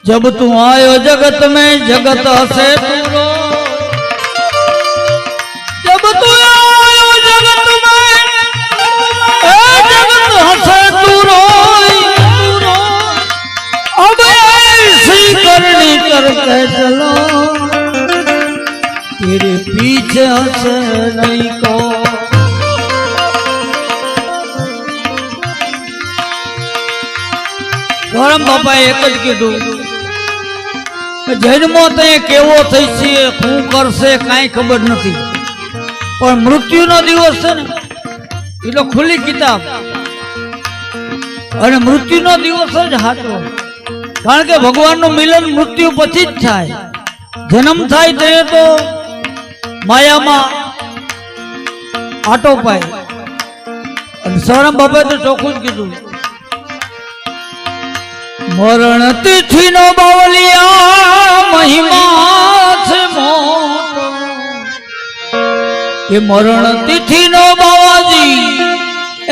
जब तू आयो जगत में जगत हसे तू रो, जब तू आयो जगत में जगत हसे तू रो, अब ऐसी करनी करके चलो तेरे पीछे हसे नहीं को। ગોરમ બાપા એક જ કીધું જન્મો તે કેવો થઈ છે શું કરશે કાંઈ ખબર નથી, પણ મૃત્યુનો દિવસ છે ને એ તો ખુલ્લી કિતાબ, અને મૃત્યુનો દિવસ જ સાચો, કારણ કે ભગવાનનું મિલન મૃત્યુ પછી જ થાય. જન્મ થાય તે તો માયામાં આટો પાય, અને સૌરામ બાપાએ તો ચોખ્ખું જ કીધું મરણ તિથિ નો બાવલિયા મહિમા છે મોટો, એ મરણ તિથિ નો બાવાજી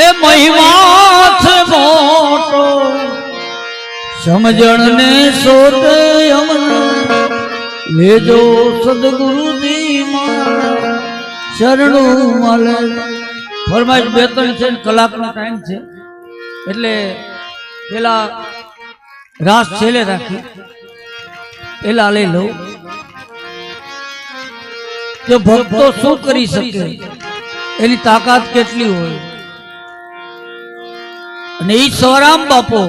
એ મહિમા છે મોટો, સમજણ ને સોતે અમને લેજો સદગુરુજી મારા શરણું મળે. ફરમાઈશ 2-3 કલાકનો ટાઈમ છે, એટલે પેલા રાસ છેલ્લે રાખી પેલા લઈ લો. જો ભક્તો શું કરી શકે, એની તાકાત કેટલી હોય, અને ઈ સૌરામ બાપો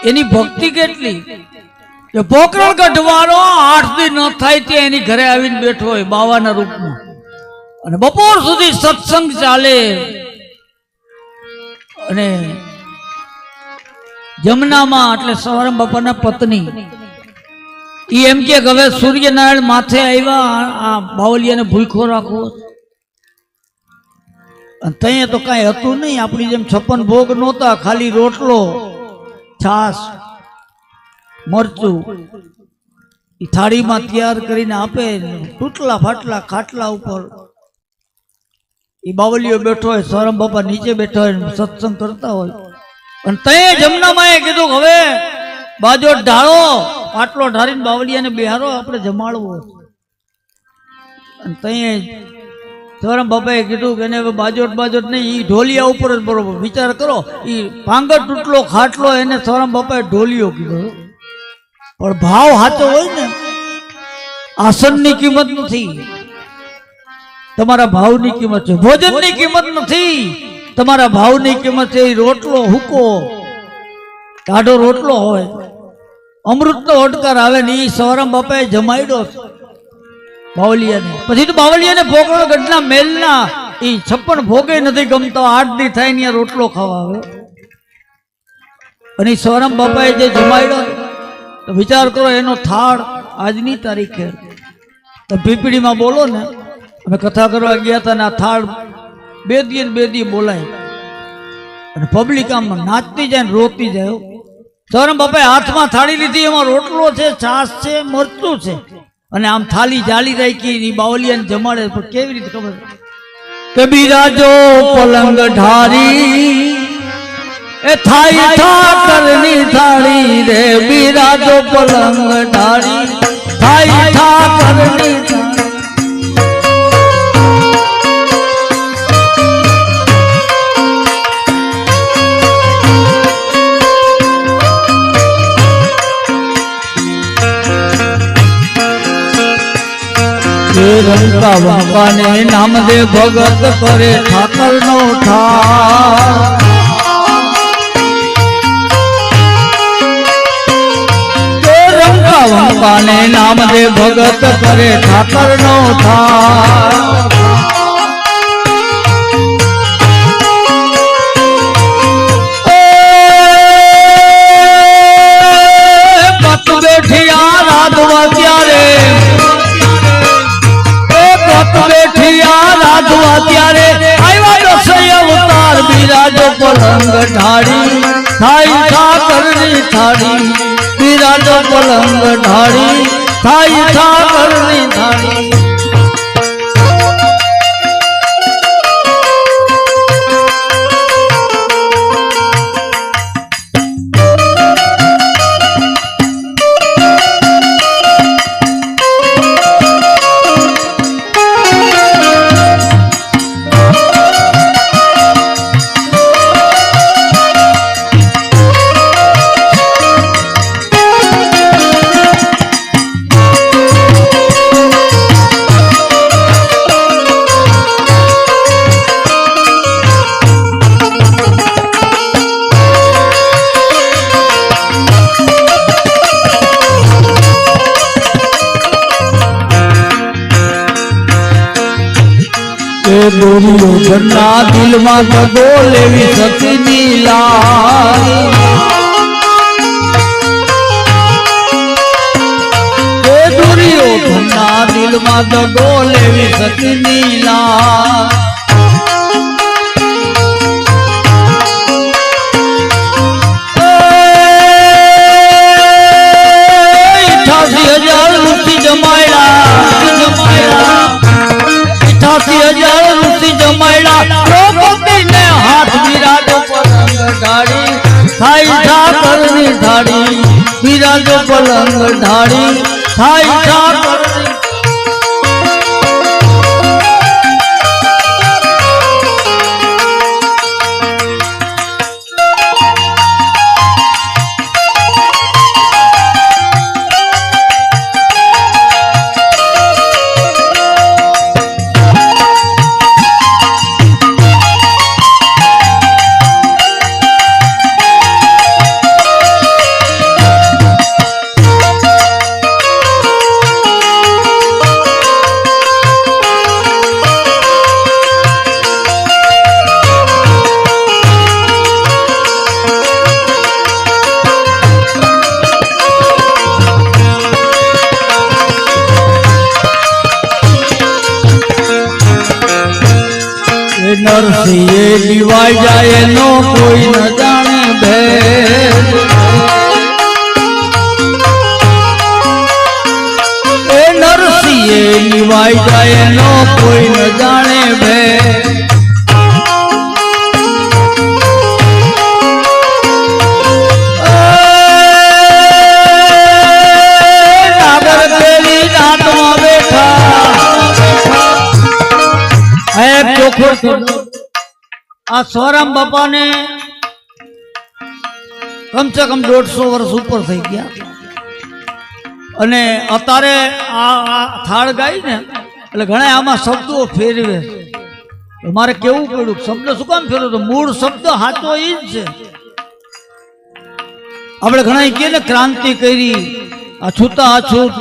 એની ભક્તિ કેટલી. જો પોકરણ ગઢવાળો 8 દી ન થાય ત્યાં એની ઘરે આવીને બેઠો હોય બાવાના રૂપમાં, અને બપોર સુધી સત્સંગ ચાલે, અને જમનામાં એટલે સૌરામ બાપાના પત્ની ઈ એમ કે હવે સૂર્યનારાયણ માથે આવ્યા, આ બાવલિયાને ભૂખો રાખવો, અને ત્યાં તો કાંઈ હતું નહીં, આપણી જેમ 56 ભોગ નહોતા, ખાલી રોટલો છાસ મરચું એ થાળીમાં તૈયાર કરીને આપે, તૂટલા ફાટલા ખાટલા ઉપર એ બાવલીઓ બેઠો હોય, સૌરામ બાપા નીચે બેઠા હોય, સત્સંગ કરતા હોય, અને ત્યાં જમનામાં એ કીધું હવે બાજો ઢાળો, પાટલો ઢાળીને બાવલિયાને બેહારો, આપણે જમાડવો. અને ત્યાં સૌરામ બાપાએ કીધું કે હવે બાજોટ નહીં, એ ઢોલિયા ઉપર જ બરોબર વિચાર કરો, એ પાંગર તૂટલો ખાટલો એને સૌરામ બાપાએ ઢોલિયો કીધો, પણ ભાવ સાચો હોય ને, આસનની કિંમત નથી, તમારા ભાવની કિંમત છે, ભોજનની કિંમત નથી, તમારા ભાવની કિંમત છે. રોટલો હુકો ટાઢો રોટલો હોય, અમૃતનો ઓડકાર આવે ને, એ સૌરામ બાપાએ જમાડ્યો બાવલિયાને. પછી તો બાવલિયાને પોકરણ ગઢના મેલના એ 56 ભોગે નથી ગમતો, 8 દી થાય ને રોટલો ખાવા આવે, અને સૌરામ બાપાએ જે જમાડ્યો તો વિચાર કરો, એનો થાળ આજની તારીખે તો પીપળીમાં બોલો ને, અમે કથા કરવા ગયા હતા ને આ થાળ 2 દી બોલાય, અને પબ્લિક આમ નાચતી જાય ને રોતી જાય. સૌરામ બાપાએ હાથમાં થાળી લીધી, એમાં રોટલો છે, છાસ છે, મરચું છે, અને આમ થાળી જાળી રાખી બાવલિયાને જમાડે. પણ કેવી રીતે ખબર કે બિરાજો પલંગ ઢારી એ થાય ઠાકરની થાળી રે, બિરાજો પલંગ ઢારી થાય ઠાકરની થાળી. રંકા બાપાને નામ દે ભગત કરે ઠાકર નો ઠાર, રંકા બાપાને નામ દે ભગત કરે ઠાકર નો ઠાર. પત બેઠિયા રાધવા ત્યારે, બેઠિયા રાધવા ત્યારે આવ્યા રસોઈ અવતાર, બિરાજો પલંગ ઢાળી થાય ઠાકરની થાળી, બિરાજો પલંગ ઢાળી થાય ઠાકરની થાળી. દુર્યોધનના દિલમાં દગો લેવી સતીની લાલ દુર્યોધનના દિલમાં દગો લેવી સતીની લાલ 88,000 ઋષિ જમાયડા દ્રૌપદીને હાથ બિરાજો પલંગ ઢાળી થાય ઠાકરની ઢાળી બિરાજો પલંગ ઢાળી થાય ઠાકરની નરસિંહે દિવાઈ જાય નો કોઈ ન જાણે ભેદ એ નરસિંહે દિવાઈ જાય નો કોઈ ન જાણે ભેદ નાગર પેલી દાંતમાં બેઠા ચોખ્ખો આ સોરામ બાપા ને કમસે કમ 150 વર્ષ ઉપર થઈ ગયા અને અત્યારે આ થાળ ગાય ને એટલે ઘણા આમાં શબ્દો ફેરવે મારે કેવું પડ્યું શબ્દ શું કામ ફેરવ્યો તો મૂળ શબ્દ સાચો ઈ જ છે આપણે ઘણા કહીએ ને ક્રાંતિ કરી આ છૂતા અછૂત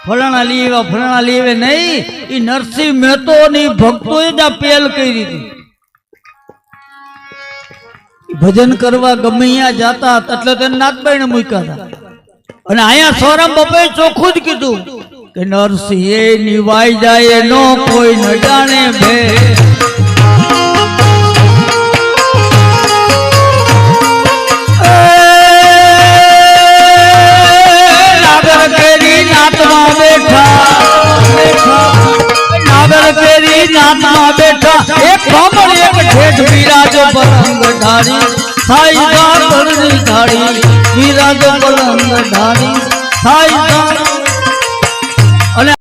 ફલાણા લીવે નહીં એ નરસિંહ મહેતો ની ભક્તોએ જ આ પહેલ કરી હતી ભજન કરવા ગમે અહીંયા જાતા એટલે તેને નાગબાઈને મૂક્યા હતા અને અહીંયા સોરામ બાપાએ ચોખ્ખું જ કીધું કે નરસિંહે નિવાઈ જાય નો કોઈ ન જાણે ભે નાગર કેરી નાતમાં બેઠા એક ભમર એક ઠેઠ બિરાજો પલંગ ઢાળી થાય ઠાકરની ઢાળી બિરાજો પલંગ ઢાળી થાય